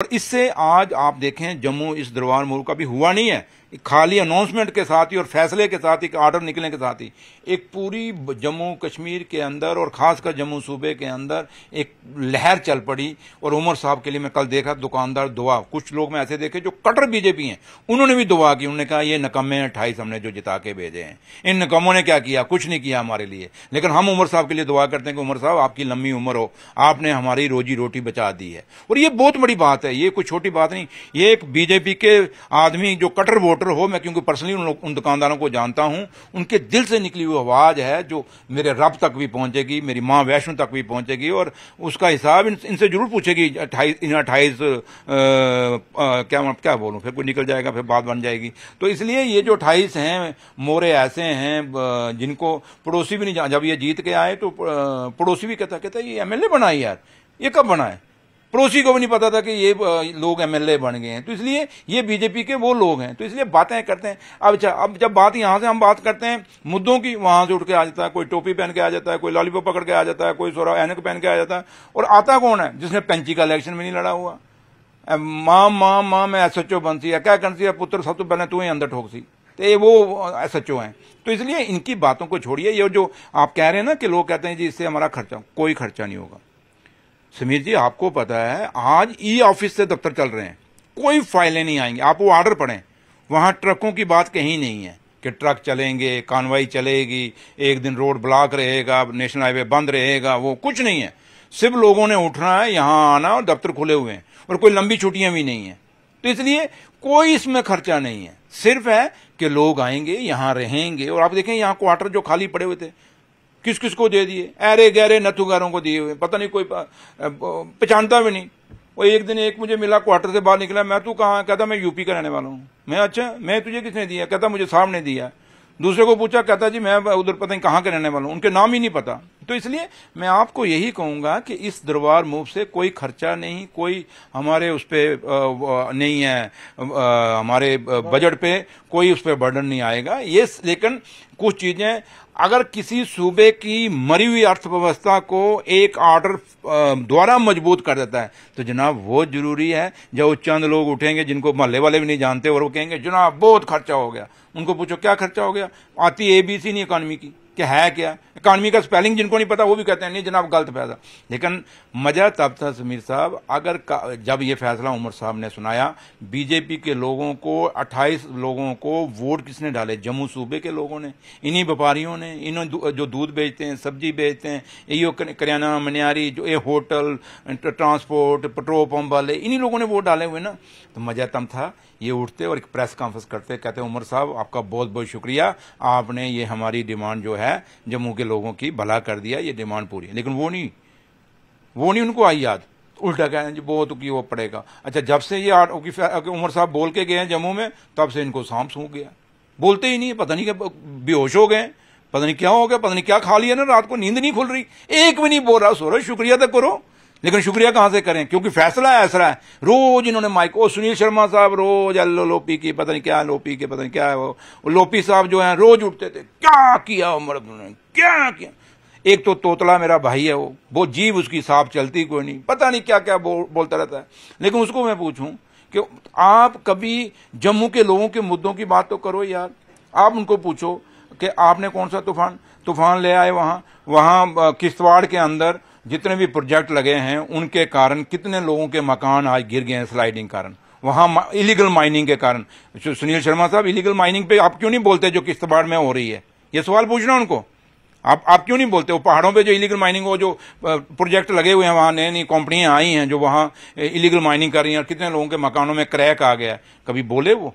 और इससे आज आप देखें जम्मू इस दरबार मूव का भी हुआ नहीं है, खाली अनाउंसमेंट के साथ ही और फैसले के साथ ही, आर्डर निकलने के साथ ही एक पूरी जम्मू कश्मीर के अंदर और खासकर जम्मू सूबे के अंदर एक लहर चल पड़ी। और उमर साहब के लिए मैं कल देखा दुकानदार दुआ, कुछ लोग मैं ऐसे देखे जो कट्टर बीजेपी हैं, उन्होंने भी दुआ की। उन्होंने कहा ये नकम्मे 28 हमने जो जिता के भेजे हैं, इन नकम्मों ने क्या किया, कुछ नहीं किया हमारे लिए। लेकिन हम उमर साहब के लिए दुआ करते हैं कि उमर साहब आपकी लंबी उम्र हो, आपने हमारी रोजी रोटी बचा दी है। और ये बहुत बड़ी बात है, ये कोई छोटी बात नहीं। ये एक बीजेपी के आदमी जो कट्टर वोटर हो, मैं क्योंकि पर्सनली उन दुकानदारों को जानता हूं, उनके दिल से निकली हुई आवाज है जो मेरे रब तक भी पहुंचेगी, मेरी मां वैष्णो तक भी पहुंचेगी और उसका हिसाब इनसे जरूर पूछेगी। 28 क्या बोलूं, फिर कोई निकल जाएगा, फिर बात बन जाएगी। तो इसलिए ये जो 28 हैं मोरे ऐसे हैं जिनको पड़ोसी भी नहीं, जब ये जीत के आए तो पड़ोसी भी कहता ये एमएलए बना है यार, ये कब बना है, पड़ोसी को भी नहीं पता था कि ये लोग एमएलए बन गए हैं। तो इसलिए ये बीजेपी के वो लोग हैं, तो इसलिए बातें करते हैं। अब जब बात यहां से हम बात करते हैं मुद्दों की, वहां से उठ के आ जाता है, कोई टोपी पहन के आ जाता है, कोई लॉलीपॉप पकड़ के आ जाता है, कोई सोरा ऐनक पहन के आ जाता है। और आता कौन है जिसने पेंची का इलेक्शन में नहीं लड़ा हुआ। मां मैं एसएचओ बनती है, क्या करती है पुत्र, सब तो पहले तू ही अंदर ठोकसी, तो वो एसएचओ हैं। तो इसलिए इनकी बातों को छोड़िए। ये जो आप कह रहे हैं ना कि लोग कहते हैं जी इससे हमारा खर्चा, कोई खर्चा नहीं होगा। समीर जी आपको पता है आज ई ऑफिस से दफ्तर चल रहे हैं, कोई फाइलें नहीं आएंगी। आप वो ऑर्डर पढ़ें, वहां ट्रकों की बात कहीं नहीं है कि ट्रक चलेंगे, कानवाई चलेगी, एक दिन रोड ब्लॉक रहेगा, नेशनल हाईवे बंद रहेगा, वो कुछ नहीं है। सिर्फ लोगों ने उठना है, यहां आना और दफ्तर खुले हुए हैं और कोई लंबी छुट्टियां भी नहीं है। तो इसलिए कोई इसमें खर्चा नहीं है, सिर्फ है कि लोग आएंगे, यहां रहेंगे। और आप देखें यहां क्वार्टर जो खाली पड़े हुए थे किस किस को दे दिए, अरे गहरे नथुगारों को दिए हुए, पता नहीं कोई पहचानता भी नहीं। वो एक दिन एक मुझे मिला, क्वार्टर से बाहर निकला, मैं तू कहाँ, कहता मैं यूपी का रहने वाला हूँ। मैं अच्छा, मैं तुझे किसने दिया, कहता मुझे साहब ने दिया। दूसरे को पूछा, कहता जी मैं उधर पता नहीं कहाँ के रहने वाला हूँ, उनके नाम ही नहीं पता। तो इसलिए मैं आपको यही कहूंगा कि इस दरबार मूव से कोई खर्चा नहीं, कोई हमारे उस पर नहीं है, हमारे बजट पे कोई उस पर बर्डन नहीं आएगा। ये लेकिन कुछ चीजें अगर किसी सूबे की मरी हुई अर्थव्यवस्था को एक ऑर्डर द्वारा मजबूत कर देता है तो जनाब वो जरूरी है। जब चंद लोग उठेंगे जिनको मोहल्ले वाले भी नहीं जानते और वो कहेंगे जनाब बहुत खर्चा हो गया, उनको पूछो क्या खर्चा हो गया, आती एबीसी नहीं इकॉनमी की, क्या है क्या इकॉनमी का स्पेलिंग जिनको नहीं पता वो भी कहते हैं नहीं जनाब गलत फैसला। लेकिन मजा तब था समीर साहब अगर जब ये फैसला उमर साहब ने सुनाया, बीजेपी के लोगों को 28 लोगों को वोट किसने डाले, जम्मू सूबे के लोगों ने, इन्हीं व्यापारियों ने, इन्होंने जो दूध बेचते हैं, सब्जी बेचते हैं, ये करियाना मनियारी, जो ये होटल, ट्रांसपोर्ट, पेट्रोल पंप वाले, इन्हीं लोगों ने वोट डाले हुए ना। तो मजा तब था ये उठते और एक प्रेस कॉन्फ्रेंस करते, कहते उमर साहब आपका बहुत बहुत शुक्रिया, आपने ये हमारी डिमांड जो है जम्मू के लोगों की भला कर दिया, ये डिमांड पूरी है। लेकिन वो नहीं उनको आई याद, उल्टा कह जी बहुत की वो पड़ेगा। अच्छा जब से ये उमर साहब बोल के गए हैं जम्मू में, तब से इनको सांप सूख गया, बोलते ही नहीं, पता नहीं क्या बेहोश हो गए, पता नहीं क्या हो गया, पता नहीं क्या खा लिया ना, रात को नींद नहीं खुल रही, एक भी नहीं बोल रहा। सो शुक्रिया तो करो, लेकिन शुक्रिया कहां से करें क्योंकि फैसला ऐसा है। रोज इन्होंने माइक, ओ सुनील शर्मा साहब रोज लोपी की पता नहीं क्या, लोपी के पता नहीं क्या है, वो लोपी साहब जो है रोज उठते थे, क्या किया उमर ने, क्या किया। एक तो तोतला मेरा भाई है, वो जीभ उसकी साफ चलती कोई नहीं, पता नहीं क्या क्या बोलता रहता है। लेकिन उसको मैं पूछूं कि आप कभी जम्मू के लोगों के मुद्दों की बात तो करो यार। आप उनको पूछो कि आपने कौन सा तूफान ले आए, वहां किश्तवाड़ के अंदर जितने भी प्रोजेक्ट लगे हैं उनके कारण कितने लोगों के मकान आज गिर गए हैं स्लाइडिंग कारण, वहां इलीगल माइनिंग के कारण। सुनील शर्मा साहब इलीगल माइनिंग पे आप क्यों नहीं बोलते जो किश्तवाड़ में हो रही है, ये सवाल पूछना उनको। आप क्यों नहीं बोलते, वो पहाड़ों पे जो इलीगल माइनिंग, वो जो प्रोजेक्ट लगे हुए हैं, वहां नई नई कंपनियां आई हैं जो वहां इलीगल माइनिंग कर रही हैं और कितने लोगों के मकानों में क्रैक आ गया है, कभी बोले? वो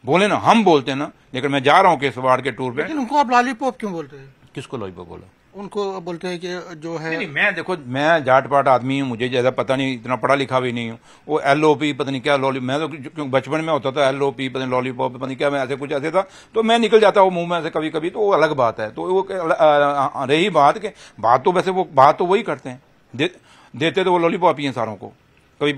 बोले ना, हम बोलते ना। लेकिन मैं जा रहा हूँ किश्तवाड़ के टूर पे। लेकिन उनको आप लॉलीपॉप क्यों बोलते हैं? किसको लॉलीपॉप बोला? उनको बोलते हैं कि जो है नहीं, मैं देखो मैं जाट पाट आदमी हूँ, मुझे ज्यादा पता नहीं, इतना पढ़ा लिखा भी नहीं हूँ। वो एलओपी पता नहीं क्या मैं तो क्योंकि बचपन में होता था एलओपी पता नहीं लॉलीपॉप पता नहीं क्या, मैं ऐसे कुछ ऐसे था तो मैं निकल जाता वो मुंह में से कभी कभी, तो वो अलग बात है। तो वो रही बात के बात तो वैसे वो बात तो वही करते हैं, देते तो वो लॉलीपॉप ही हैं सारों को। कभी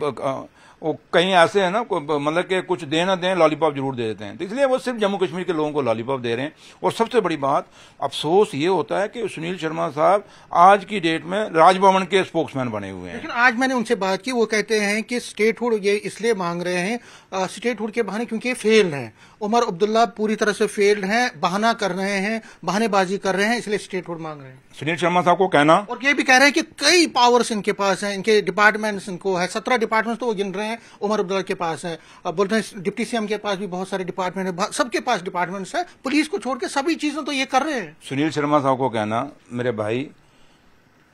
वो कहीं ऐसे है ना, मतलब कि कुछ दे ना दें, लॉलीपॉप जरूर दे देते हैं। तो इसलिए वो सिर्फ जम्मू कश्मीर के लोगों को लॉलीपॉप दे रहे हैं। और सबसे बड़ी बात, अफसोस ये होता है कि सुनील शर्मा साहब आज की डेट में राजभवन के स्पोक्समैन बने हुए हैं। लेकिन आज मैंने उनसे बात की, वो कहते हैं कि स्टेटहुड ये इसलिए मांग रहे हैं स्टेटहुड के बहाने क्योंकि फेल्ड हैं। उमर अब्दुल्ला पूरी तरह से फेल्ड हैं, बहाना कर रहे हैं, बहानेबाजी कर रहे हैं, इसलिए स्टेटहुड मांग रहे हैं। सुनील शर्मा साहब को कहना, और ये भी कह रहे हैं कि कई पावर्स इनके पास हैं, इनके डिपार्टमेंट्स इनको है, 17 डिपार्टमेंट्स तो वो गिन रहे हैं उमर अब्दुल्ला के पास है। अब बोलते हैं डिप्टी सीएम के पास भी बहुत सारे डिपार्टमेंट है, सबके पास डिपार्टमेंट्स है, पुलिस को छोड़ के सभी चीजें तो ये कर रहे हैं। सुनील शर्मा साहब को कहना, मेरे भाई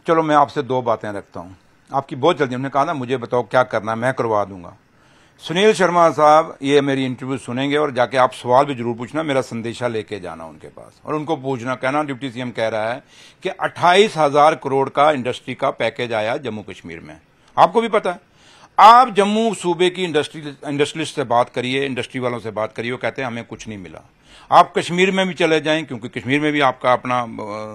चलो मैं आपसे दो बातें रखता हूं, आपकी बहुत जल्दी, उन्होंने कहा ना मुझे बताओ क्या करना है, मैं करवा दूंगा। सुनील शर्मा साहब ये मेरी इंटरव्यू सुनेंगे और जाके आप सवाल भी जरूर पूछना, मेरा संदेशा लेके जाना उनके पास और उनको पूछना, कहना डिप्टी सीएम कह रहा है कि 28,000 करोड़ का इंडस्ट्री का पैकेज आया जम्मू कश्मीर में। आपको भी पता है, आप जम्मू सूबे की इंडस्ट्रियलिस्ट से बात करिए, इंडस्ट्री वालों से बात करिए, वो कहते हैं हमें कुछ नहीं मिला। आप कश्मीर में भी चले जाएं, क्योंकि कश्मीर में भी आपका अपना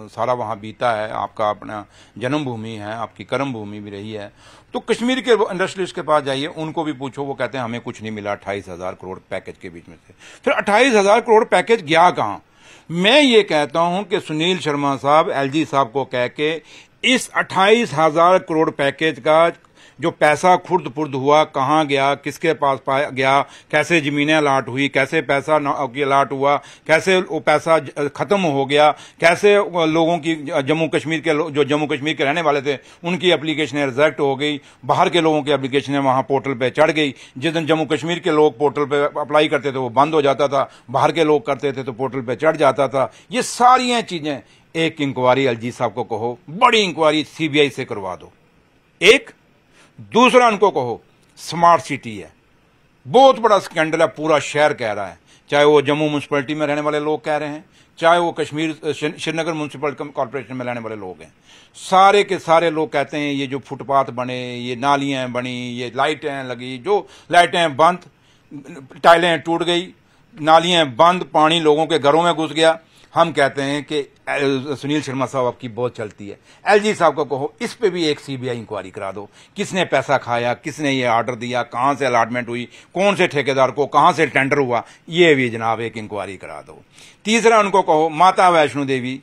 सारा वहां बीता है, आपका अपना जन्मभूमि है, आपकी कर्म भूमि भी रही है। तो कश्मीर के इंडस्ट्रियलिस्ट के पास जाइए, उनको भी पूछो, वो कहते हैं हमें कुछ नहीं मिला 28,000 करोड़ पैकेज के बीच में से। फिर 28,000 करोड़ पैकेज गया कहां? मैं ये कहता हूं कि सुनील शर्मा साहब एलजी साहब को कह के इस 28,000 करोड़ पैकेज का जो पैसा खुर्द पुर्द हुआ, कहां गया, किसके पास गया, कैसे जमीनें अलाट हुई, कैसे पैसा अलाट हुआ, कैसे वो पैसा खत्म हो गया, कैसे लोगों की जम्मू कश्मीर के जो जम्मू कश्मीर के रहने वाले थे उनकी एप्लीकेशनें रिजेक्ट हो गई, बाहर के लोगों की एप्लीकेशनें वहां पोर्टल पे चढ़ गई। जिस दिन जम्मू कश्मीर के लोग पोर्टल पे अप्लाई करते थे वो बंद हो जाता था, बाहर के लोग करते थे तो पोर्टल पे चढ़ जाता था। ये सारी चीजें, एक इंक्वायरी एलजी साहब को कहो, बड़ी इंक्वायरी सीबीआई से करवा दो। एक दूसरा, उनको कहो स्मार्ट सिटी है, बहुत बड़ा स्कैंडल है, पूरा शहर कह रहा है, चाहे वो जम्मू म्यूनसिपैलिटी में रहने वाले लोग कह रहे हैं, चाहे वो कश्मीर श्रीनगर म्यूनसिपल कॉर्पोरेशन में रहने वाले लोग हैं, सारे के सारे लोग कहते हैं ये जो फुटपाथ बने, ये नालियां बनी, ये लाइटें लगी, जो लाइटें बंद, टाइलें टूट गई, नालियां बंद, पानी लोगों के घरों में घुस गया। हम कहते हैं कि सुनील शर्मा साहब आपकी बहुत चलती है, एलजी साहब को कहो इस पे भी एक सीबीआई इंक्वायरी करा दो, किसने पैसा खाया, किसने ये ऑर्डर दिया, कहां से अलॉटमेंट हुई, कौन से ठेकेदार को, कहां से टेंडर हुआ, ये भी जनाब एक इंक्वायरी करा दो। तीसरा, उनको कहो माता वैष्णो देवी,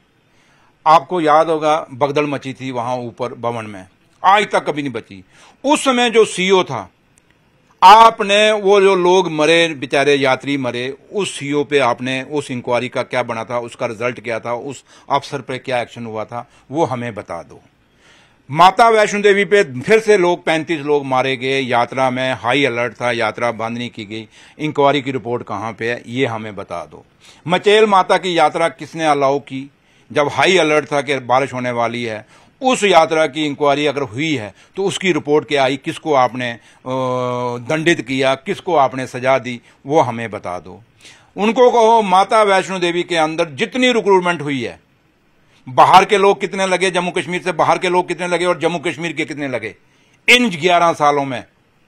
आपको याद होगा भगदड़ मची थी वहां ऊपर भवन में, आज तक कभी नहीं बची। उस समय जो सीईओ था, आपने वो जो लोग मरे, बेचारे यात्री मरे, उस सीईओ पे आपने उस इंक्वायरी का क्या बना था, उसका रिजल्ट क्या था, उस अफसर पे क्या एक्शन हुआ था, वो हमें बता दो। माता वैष्णो देवी पे फिर से लोग 35 लोग मारे गए, यात्रा में हाई अलर्ट था, यात्रा बंद नहीं की गई, इंक्वायरी की रिपोर्ट कहां पे है, ये हमें बता दो। मचेल माता की यात्रा किसने अलाउ की, जब हाई अलर्ट था कि बारिश होने वाली है, उस यात्रा की इंक्वायरी अगर हुई है तो उसकी रिपोर्ट क्या आई, किसको आपने दंडित किया, किसको आपने सजा दी, वो हमें बता दो। उनको कहो माता वैष्णो देवी के अंदर जितनी रिक्रूटमेंट हुई है, बाहर के लोग कितने लगे, जम्मू कश्मीर से बाहर के लोग कितने लगे और जम्मू कश्मीर के कितने लगे इन 11 सालों में,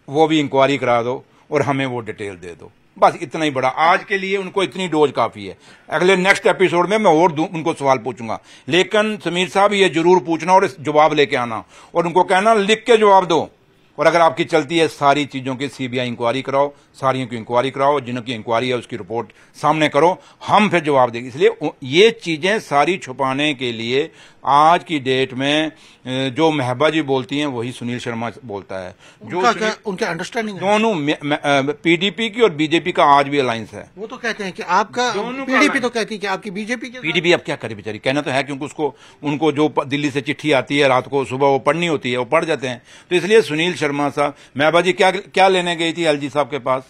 वो भी इंक्वायरी करा दो और हमें वो डिटेल दे दो। बस इतना ही बड़ा, आज के लिए उनको इतनी डोज काफी है। अगले नेक्स्ट एपिसोड में मैं और उनको सवाल पूछूंगा, लेकिन समीर साहब ये जरूर पूछना और जवाब लेके आना और उनको कहना लिख के जवाब दो। और अगर आपकी चलती है सारी चीजों की सीबीआई इंक्वायरी कराओ, सारियों की इंक्वायरी कराओ, जिनकी इंक्वायरी है उसकी रिपोर्ट सामने करो, हम फिर जवाब देंगे। इसलिए ये चीजें सारी छुपाने के लिए आज की डेट में जो महबा जी बोलती हैं वही सुनील शर्मा बोलता है। जो उनके अंडरस्टैंडिंग दोनों पीडीपी की और बीजेपी का आज भी अलायंस है। वो तो कहते हैं कि आपका पीडीपी तो कहती है कि आपकी बीजेपी की। पीडीपी अब क्या करे बेचारी, कहना तो है क्योंकि उनको जो दिल्ली से चिट्ठी आती है रात को, सुबह वो पढ़नी होती है, वो पढ़ जाते हैं। तो इसलिए सुनील शर्मा साहब, महबा जी क्या लेने गई थी एलजी साहब के पास,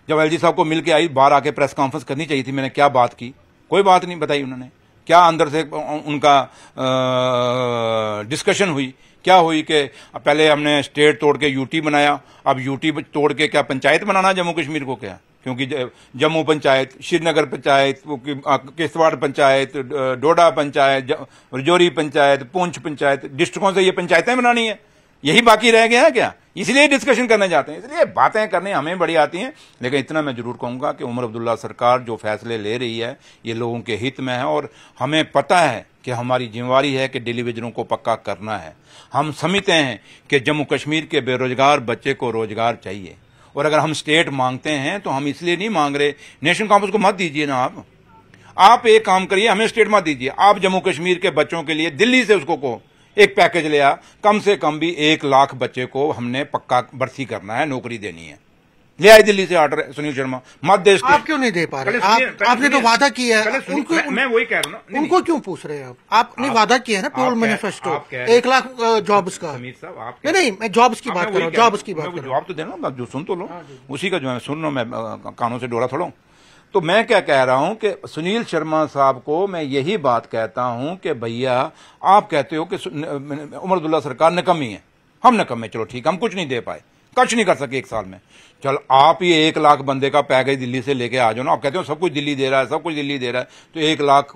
जब एलजी साहब को मिलकर आई, बाहर आके प्रेस कॉन्फ्रेंस करनी चाहिए थी, मैंने क्या बात की, कोई बात नहीं बताई उन्होंने। क्या अंदर से उनका डिस्कशन हुई, क्या हुई कि पहले हमने स्टेट तोड़ के यूटी बनाया, अब यूटी तोड़ के क्या पंचायत बनाना जम्मू कश्मीर को, क्या? क्योंकि जम्मू पंचायत, श्रीनगर पंचायत, किश्तवाड़ पंचायत, डोडा पंचायत, रजौरी पंचायत, पुंछ पंचायत, डिस्ट्रिक्टों से ये पंचायतें बनानी है, यही बाकी रह गया है क्या? इसलिए डिस्कशन करने जाते हैं। इसलिए बातें करने हमें बड़ी आती हैं, लेकिन इतना मैं जरूर कहूंगा कि उमर अब्दुल्ला सरकार जो फैसले ले रही है ये लोगों के हित में है और हमें पता है कि हमारी जिम्मेवारी है कि डिलीवरियों को पक्का करना है। हम समझते हैं कि जम्मू कश्मीर के बेरोजगार बच्चे को रोजगार चाहिए, और अगर हम स्टेट मांगते हैं तो हम इसलिए नहीं मांग रहे, नेशनल कॉन्फ्रेंस को मत दीजिए ना आप एक काम करिए, हमें स्टेट मत दीजिए, आप जम्मू कश्मीर के बच्चों के लिए दिल्ली से उसको कहो एक पैकेज ले आ, कम से कम भी 1 लाख बच्चे को हमने पक्का भर्ती करना है, नौकरी देनी है, ले आए दिल्ली से ऑर्डर सुनील शर्मा, मत दे आप क्यों नहीं दे पा रहे? आपने तो वादा किया है, मैं वही कह रहा हूँ, उनको क्यों पूछ रहे हैं आपने वादा किया है ना, प्योर मैनिफेस्टो 1 लाख जॉब्स का। नहीं, मैं जॉब्स की बात कर रहा हूँ, जॉब्स की बात कर रहा हूँ। जवाब तो देना, जो सुन तो लो, उसी का जो है सुन लो, मैं कानों से डोरा थोड़ा हूं। तो मैं क्या कह रहा हूं कि सुनील शर्मा साहब को मैं यही बात कहता हूं कि भैया आप कहते हो कि उमर अब्दुल्ला सरकार निकम्मी है, हम निकम्मे, चलो ठीक, हम कुछ नहीं दे पाए, कुछ नहीं कर सके 1 साल में, चल आप ये 1 लाख बंदे का पैकेज दिल्ली से लेके आ जाओ ना। आप कहते हो सब कुछ दिल्ली दे रहा है, सब कुछ दिल्ली दे रहा है, तो 1 लाख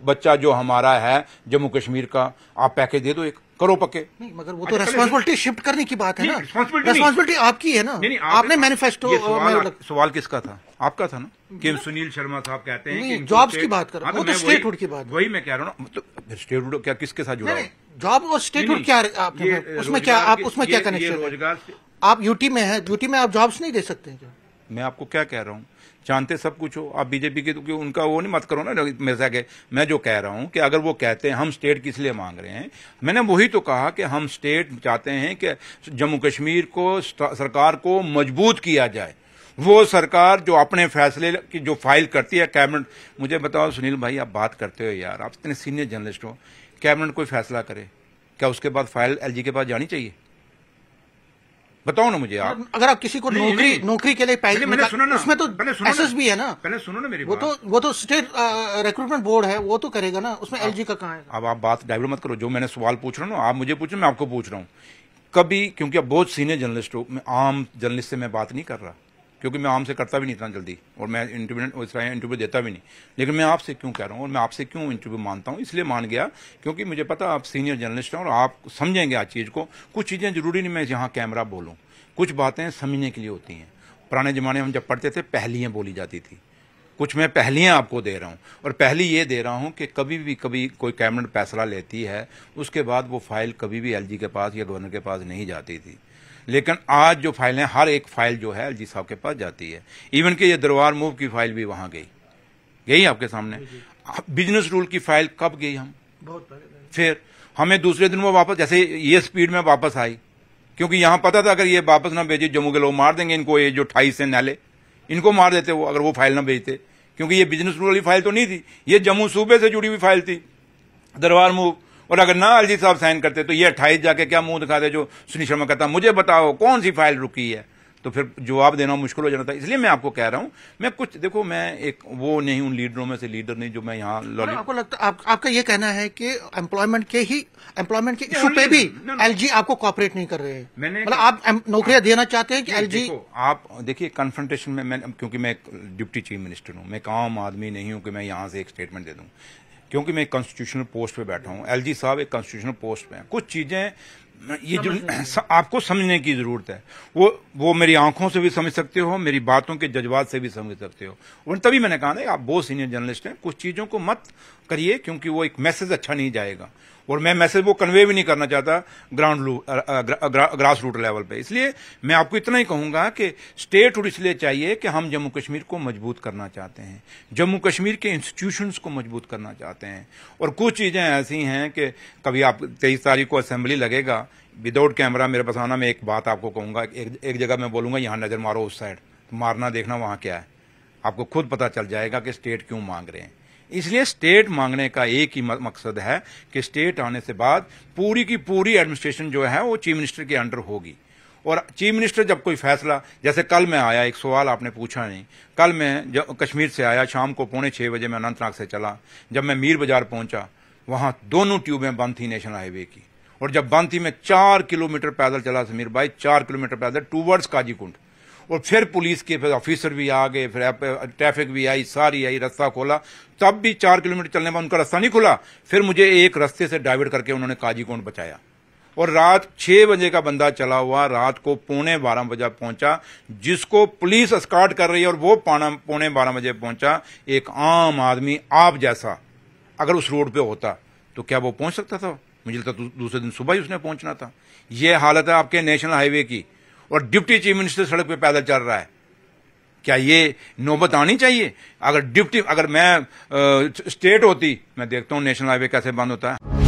बच्चा जो हमारा है जम्मू कश्मीर का, आप पैकेज दे दो, एक करो पक्के। नहीं, मगर वो तो रेस्पॉन्सिबिलिटी शिफ्ट करने की बात है ना, रेस्पॉन्सिबिलिटी आपकी है ना, आपने मैनिफेस्टो। सवाल किसका था? आपका था ना, कि सुनील शर्मा साहब कहते हैं कि जॉब्स की बात कर रहा हूं, वो तो स्टेटहुड की बात, वही मैं कह रहा हूं ना। तो स्टेटहुड क्या किसके साथ जुड़ा है? जॉब और स्टेटहुड क्या, उसमें क्या, आप उसमें क्या कनेक्शन? रोजगार, आप यूटी में है, यूटी में आप जॉब्स नहीं दे सकते क्या? मैं आपको क्या कह रहा हूँ, जानते सब कुछ हो आप बीजेपी के, तो उनका वो नहीं मत करो ना मेरे से। मैं जो कह रहा हूं कि अगर वो कहते हैं हम स्टेट किस लिए मांग रहे हैं, मैंने वही तो कहा कि हम स्टेट चाहते हैं कि जम्मू कश्मीर को सरकार को मजबूत किया जाए। वो सरकार जो अपने फैसले की जो फाइल करती है कैबिनेट, मुझे बताओ सुनील भाई, आप बात करते हो यार, आप इतने सीनियर जर्नलिस्ट हो, कैबिनेट कोई फैसला करे क्या उसके बाद फाइल एलजी के पास जानी चाहिए? बताओ ना मुझे आप। अगर आप किसी को नौकरी के लिए पहले, मैंने सुना ना, उसमें तो एसएसबी है ना, पहले सुनो ना मेरी बात। वो तो स्टेट रिक्रूटमेंट बोर्ड है, वो तो करेगा ना, उसमें एलजी का कहाँ है? अब आप बात डाइवर्ट मत करो, जो मैंने सवाल पूछ रहा हूँ ना, आप मुझे पूछ रहे, मैं आपको पूछ रहा हूँ। कभी, क्योंकि आप बहुत सीनियर जर्नलिस्ट हो, मैं आम जर्नलिस्ट से मैं बात नहीं कर रहा, क्योंकि मैं आम से करता भी नहीं इतना जल्दी, और मैं इंटरव्यू देता भी नहीं, लेकिन मैं आपसे क्यों कह रहा हूँ और मैं आपसे क्यों इंटरव्यू मानता हूँ, इसलिए मान गया क्योंकि मुझे पता आप सीनियर जर्नलिस्ट हैं और आप समझेंगे आज चीज़ को। कुछ चीज़ें जरूरी नहीं मैं यहाँ कैमरा बोलूँ, कुछ बातें समझने के लिए होती हैं। पुराने ज़माने में हम जब पढ़ते थे पहलियाँ बोली जाती थी, कुछ मैं पहलियाँ आपको दे रहा हूँ, और पहली ये दे रहा हूँ कि कभी कोई कैबिनेट फैसला लेती है, उसके बाद वो फाइल कभी भी एलजी के पास या गवर्नर के पास नहीं जाती थी, लेकिन आज जो फाइलें, हर एक फाइल जो है एलजी साहब के पास जाती है। इवन कि ये दरबार मूव की फाइल भी वहाँ गई आपके सामने। बिजनेस रूल की फाइल कब गई? हम बहुत पहले। फिर हमें दूसरे दिन वो वापस, जैसे ये स्पीड में वापस आई, क्योंकि यहां पता था अगर ये वापस ना भेजे जम्मू के लोग मार देंगे इनको, ये जो 28 है नाले, इनको मार देते वो, अगर वो फाइल ना भेजते, क्योंकि ये बिजनेस रूल वाली फाइल तो नहीं थी, ये जम्मू सूबे से जुड़ी हुई फाइल थी, दरबार मूव। और अगर ना एलजी साहब साइन करते तो ये 28 जाके क्या मुंह दिखाते, जो सुनील शर्मा कहता मुझे बताओ कौन सी फाइल रुकी है, तो फिर जवाब देना मुश्किल हो जाना था। इसलिए मैं आपको कह रहा हूं, मैं कुछ देखो, मैं एक वो नहीं उन लीडरों में से लीडर नहीं जो मैं यहाँ। आपको लगता आपका ये कहना है कि एम्प्लॉयमेंट के इशू पे भी एलजी आपको कॉपरेट नहीं कर रहे हैं? मतलब आप नौकरियां देना चाहते हैं कि एलजी? आप देखिए कन्फ्रंटेशन में, क्योंकि मैं डिप्टी चीफ मिनिस्टर हूँ, मैं एक आम आदमी नहीं हूँ कि मैं यहाँ से एक स्टेटमेंट दे दूँ, क्योंकि मैं एक कॉन्स्टिट्यूशनल पोस्ट पे बैठा हूँ, एलजी साहब एक कॉन्स्टिट्यूशनल पोस्ट पे हैं। कुछ चीजें ये जो आपको समझने की जरूरत है, वो मेरी आंखों से भी समझ सकते हो, मेरी बातों के जज्बात से भी समझ सकते हो। और तभी मैंने कहा ना, आप बहुत सीनियर जर्नलिस्ट हैं, कुछ चीजों को मत करिए, क्योंकि वो एक मैसेज अच्छा नहीं जाएगा, और मैं मैसेज वो कन्वे भी नहीं करना चाहता ग्रास रूट लेवल पे। इसलिए मैं आपको इतना ही कहूंगा कि स्टेटहुड इसलिए चाहिए कि हम जम्मू कश्मीर को मजबूत करना चाहते हैं, जम्मू कश्मीर के इंस्टीट्यूशंस को मजबूत करना चाहते हैं। और कुछ चीजें ऐसी हैं कि कभी आप 23 तारीख को असेंबली लगेगा, विदाउट कैमरा मेरे पास आना, मैं एक बात आपको कहूंगा, एक जगह मैं बोलूंगा यहाँ नजर मारो उस साइड, तो मारना, देखना वहां क्या है, आपको खुद पता चल जाएगा कि स्टेट क्यों मांग रहे हैं। इसलिए स्टेट मांगने का एक ही मकसद है कि स्टेट आने से बाद पूरी की पूरी एडमिनिस्ट्रेशन जो है वो चीफ मिनिस्टर के अंडर होगी। और चीफ मिनिस्टर जब कोई फैसला, जैसे कल मैं आया, एक सवाल आपने पूछा नहीं, कल मैं जब कश्मीर से आया, शाम को 5:45 बजे मैं अनंतनाग से चला, जब मैं मीर बाजार पहुंचा, वहां दोनों ट्यूबें बंद थी नेशनल हाईवे की, और जब बंद थी मैं 4 किलोमीटर पैदल चला समीर भाई, 4 किलोमीटर पैदल टूवर्ड्स काजीकुंड, और फिर पुलिस के फिर ऑफिसर भी आ गए, फिर ट्रैफिक भी आई, सारी आई, रास्ता खोला, तब भी 4 किलोमीटर चलने में उनका रास्ता नहीं खुला, फिर मुझे एक रास्ते से डाइवर्ट करके उन्होंने काजीकुंड बचाया। और रात 6 बजे का बंदा चला हुआ रात को 11:15 बजे पहुंचा, जिसको पुलिस एस्कॉर्ट कर रही है, और वो 11:15 बजे पहुंचा। एक आम आदमी आप जैसा अगर उस रोड पे होता तो क्या वो पहुंच सकता था? मुझे लगता दूसरे दिन सुबह ही उसने पहुंचना था। ये हालत है आपके नेशनल हाईवे की। और डिप्टी चीफ मिनिस्टर सड़क पे पैदल चल रहा है। क्या ये नौबत आनी चाहिए? अगर मैं स्टेट होती, मैं देखता हूं नेशनल हाईवे कैसे बंद होता है।